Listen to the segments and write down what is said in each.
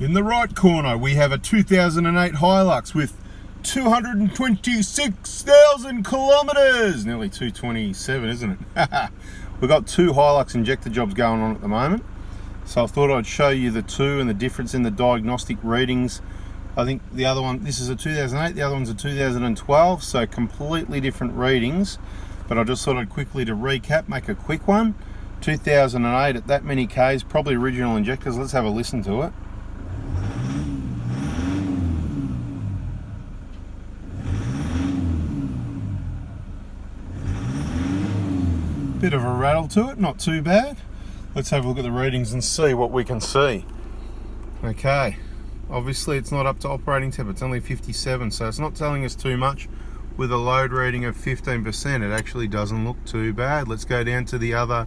In the right corner, we have a 2008 Hilux with 226,000 kilometers. Nearly 227, isn't it? We've got two Hilux injector jobs going on at the moment. So I thought I'd show you the two and the difference in the diagnostic readings. I think the other one, this is a 2008, the other one's a 2012, so completely different readings. But I just thought I'd quickly, to recap, make a quick one. 2008 at that many Ks, probably original injectors. Let's have a listen to it. Bit of a rattle to it, not too bad. Let's have a look at the readings and see what we can see. Okay, obviously it's not up to operating temp, it's only 57, so it's not telling us too much. With a load rating of 15%, it actually doesn't look too bad. Let's go down to the other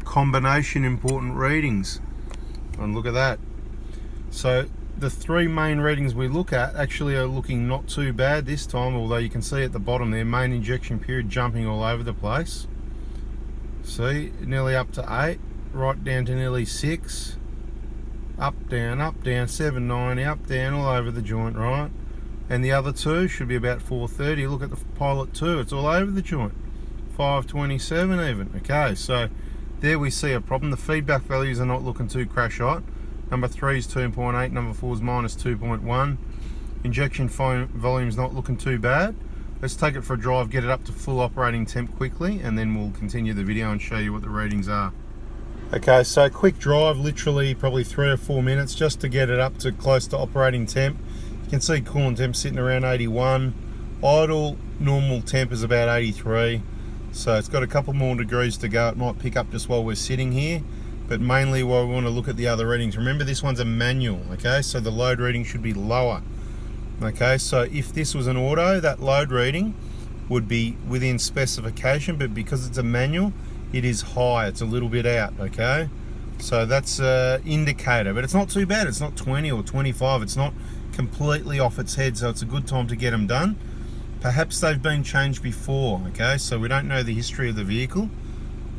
combination important readings and look at that. So the three main readings we look at actually are looking not too bad this time, although you can see at the bottom there, main injection period jumping all over the place. See, nearly up to 8, right down to nearly 6, up, down, 790, up, down, all over the joint, right? And the other two should be about 430. Look at the Pilot 2, it's all over the joint, 527 even. Okay, so there we see a problem. The feedback values are not looking too crash hot. Number 3 is 2.8, number 4 is minus 2.1. Injection volume's not looking too bad. Let's take it for a drive, get it up to full operating temp quickly, and then we'll continue the video and show you what the readings are. Okay, so quick drive, literally probably 3 or 4 minutes just to get it up to close to operating temp. You can see coolant temp sitting around 81. Idle, normal temp is about 83. So it's got a couple more degrees to go. It might pick up just while we're sitting here, but mainly while we want to look at the other readings. Remember, this one's a manual, okay? So the load reading should be lower. Okay, so if this was an auto, that load reading would be within specification, but because it's a manual, it is high, it's a little bit out, okay? So that's an indicator, but it's not too bad. It's not 20 or 25, it's not completely off its head, so it's a good time to get them done. Perhaps they've been changed before, okay? So we don't know the history of the vehicle.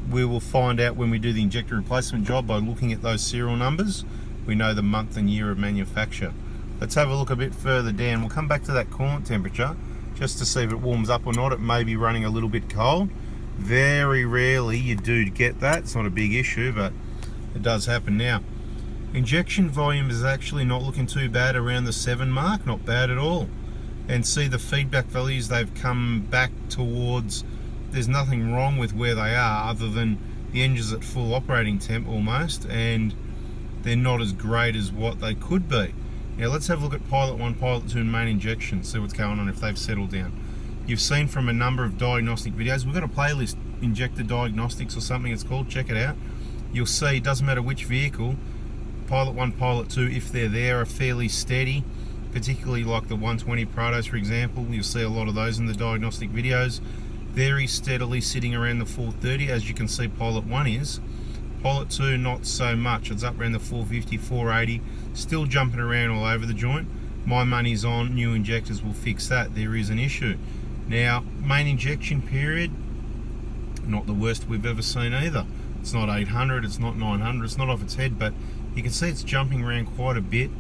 We will find out when we do the injector replacement job by looking at those serial numbers. We know the month and year of manufacture. Let's have a look a bit further down. We'll come back to that coolant temperature just to see if it warms up or not. It may be running a little bit cold. Very rarely you do get that. It's not a big issue, but it does happen. Now, injection volume is actually not looking too bad around the 7 mark, not bad at all. And see the feedback values, they've come back towards, there's nothing wrong with where they are other than the engine's at full operating temp almost, and they're not as great as what they could be. Now let's have a look at Pilot 1, Pilot 2 and main injection, see what's going on, if they've settled down. You've seen from a number of diagnostic videos, we've got a playlist, Injector Diagnostics or something it's called, check it out. You'll see, it doesn't matter which vehicle, Pilot 1, Pilot 2, if they're there, are fairly steady, particularly like the 120 Prados for example. You'll see a lot of those in the diagnostic videos, very steadily sitting around the 430, as you can see Pilot 1 is. Pilot 2 not so much, it's up around the 450, 480, still jumping around all over the joint. My money's on new injectors will fix that, there is an issue. Now, main injection period, not the worst we've ever seen either. It's not 800, it's not 900, it's not off its head, but you can see it's jumping around quite a bit.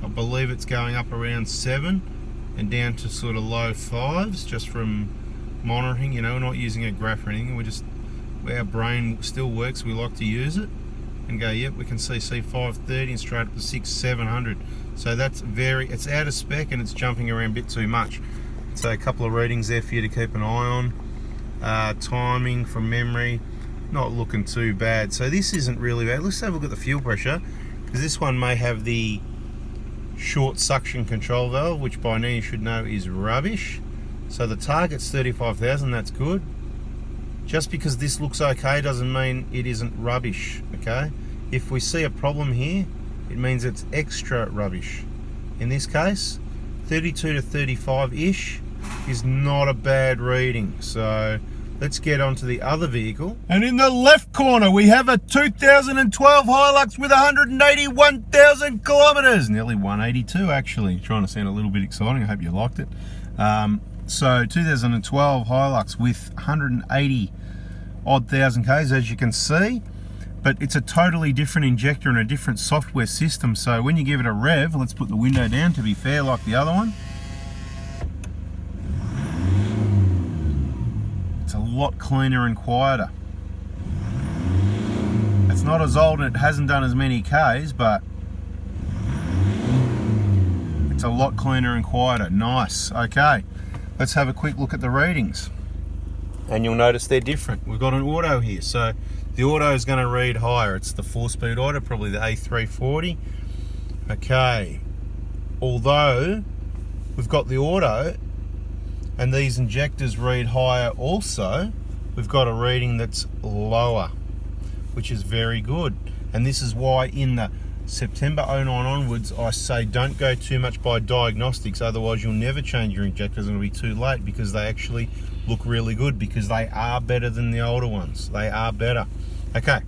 I believe it's going up around 7 and down to sort of low 5s just from monitoring, you know, not using a graph or anything. We're just, our brain still works, we like to use it and go, yep, we can see C530 and straight up to 700. So that's it's out of spec and it's jumping around a bit too much. So a couple of readings there for you to keep an eye on. Timing from memory, not looking too bad. So this isn't really bad. Let's have a look at the fuel pressure, because this one may have the short suction control valve, which by now you should know is rubbish. So the target's 35,000, that's good. Just because this looks okay doesn't mean it isn't rubbish, okay? If we see a problem here, it means it's extra rubbish. In this case, 32 to 35-ish is not a bad reading. So let's get on to the other vehicle. And in the left corner, we have a 2012 Hilux with 181,000 kilometers. Nearly 182, actually. Trying to sound a little bit exciting. I hope you liked it. So 2012 Hilux with 180 odd thousand Ks, as you can see. but it's a totally different injector and a different software system. So when you give it a rev, let's put the window down to be fair like the other one. It's a lot cleaner and quieter. It's not as old and it hasn't done as many Ks, but it's a lot cleaner and quieter. Nice. Okay, let's have a quick look at the readings. And you'll notice they're different. We've got an auto here, so the auto is going to read higher. It's the 4-speed auto, probably the A340. Okay, although we've got the auto and these injectors read higher also, we've got a reading that's lower, which is very good. And this is why in the September 09 onwards, I say don't go too much by diagnostics, otherwise you'll never change your injectors and it'll be too late, because they actually look really good, because they are better than the older ones. They are better. Okay,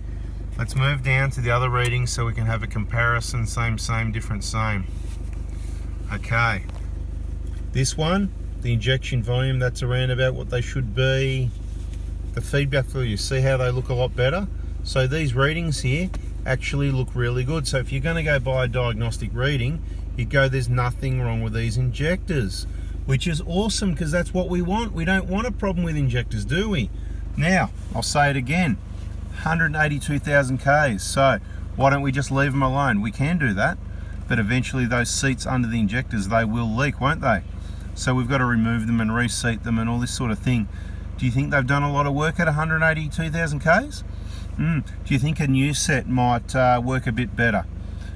let's move down to the other readings so we can have a comparison. Same, different, same. Okay, this one, the injection volume, that's around about what they should be. The feedback value, see how they look a lot better? So these readings here actually look really good. So if you're going to go by a diagnostic reading, you go, there's nothing wrong with these injectors, which is awesome, because that's what we want. We don't want a problem with injectors, do we? Now, I'll say it again, 182,000 Ks. So why don't we just leave them alone? We can do that, but eventually those seats under the injectors, they will leak, won't they? So we've got to remove them and reseat them and all this sort of thing. Do you think they've done a lot of work at 182,000 Ks? Do you think a new set might work a bit better?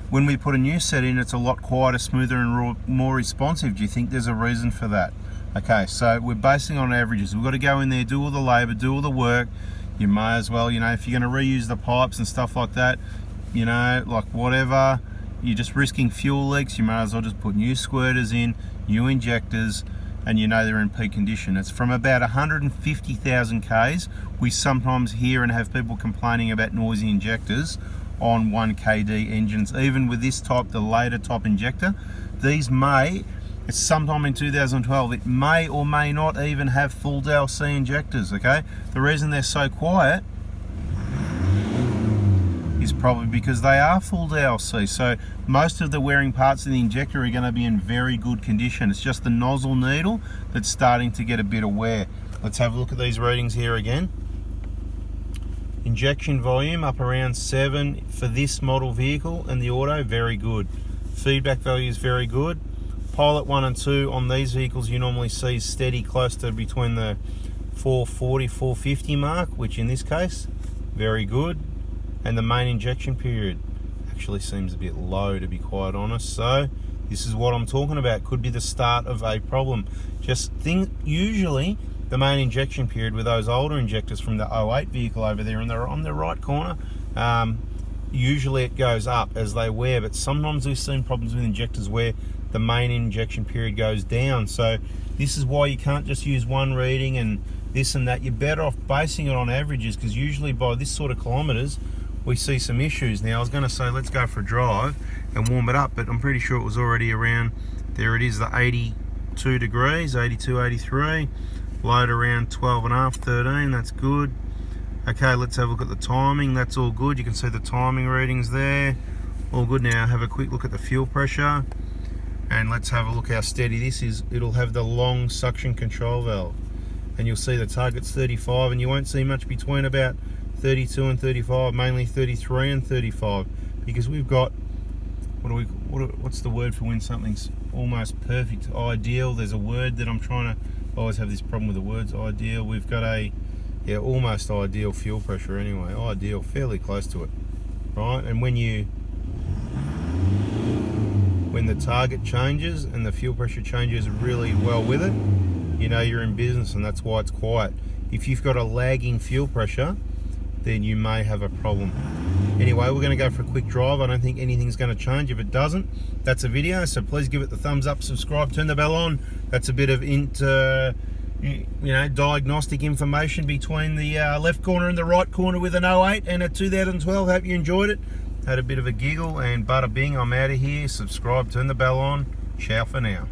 When we put a new set in, it's a lot quieter, smoother and more responsive. Do you think there's a reason for that? Okay, so we're basing on averages. We've got to go in there, do all the labour, do all the work. You may as well, you know, if you're going to reuse the pipes and stuff like that, you know, like whatever, you're just risking fuel leaks, you may as well just put new squirters in, new injectors, and you know they're in peak condition. It's from about 150,000 Ks. We sometimes hear and have people complaining about noisy injectors on 1KD engines. Even with this type, the later type injector, these may, it's sometime in 2012, it may or may not even have full DLC injectors, okay? The reason they're so quiet is probably because they are full DLC. So most of the wearing parts of the injector are going to be in very good condition. It's just the nozzle needle that's starting to get a bit of wear. Let's have a look at these readings here again. Injection volume up around 7 for this model vehicle, and the auto, very good. Feedback value is very good. Pilot 1 and 2 on these vehicles you normally see steady close to between the 440, 450 mark, which in this case, very good. And the main injection period actually seems a bit low, to be quite honest. So this is what I'm talking about. Could be the start of a problem. Just think, usually the main injection period with those older injectors from the 08 vehicle over there, and they're on the right corner, usually it goes up as they wear, but sometimes we've seen problems with injectors where the main injection period goes down. So this is why you can't just use one reading and this and that. You're better off basing it on averages, because usually by this sort of kilometers we see some issues. Now I was going to say let's go for a drive and warm it up, but I'm pretty sure it was already around, there it is, the 82 degrees, 82, 83, load around 12.5, 13, that's good. Okay, let's have a look at the timing. That's all good. You can see the timing readings there, all good. Now have a quick look at the fuel pressure, and let's have a look how steady this is. It'll have the long suction control valve, and you'll see the target's 35, and you won't see much between about 32 and 35, mainly 33 and 35, because we've got, what's the word for when something's almost perfect? Ideal. There's a word that I'm trying to, I always have this problem with the words ideal. We've got a, yeah, almost ideal fuel pressure anyway. Ideal, fairly close to it, right? And when the target changes and the fuel pressure changes really well with it, you know you're in business, and that's why it's quiet. If you've got a lagging fuel pressure, then you may have a problem. Anyway, we're going to go for a quick drive. I don't think anything's going to change. If it doesn't, that's a video, so please give it the thumbs up, subscribe, turn the bell on. That's a bit of diagnostic information between the left corner and the right corner with an 08 and a 2012. Hope you enjoyed it. Had a bit of a giggle, and bada bing, I'm out of here. Subscribe, turn the bell on. Ciao for now.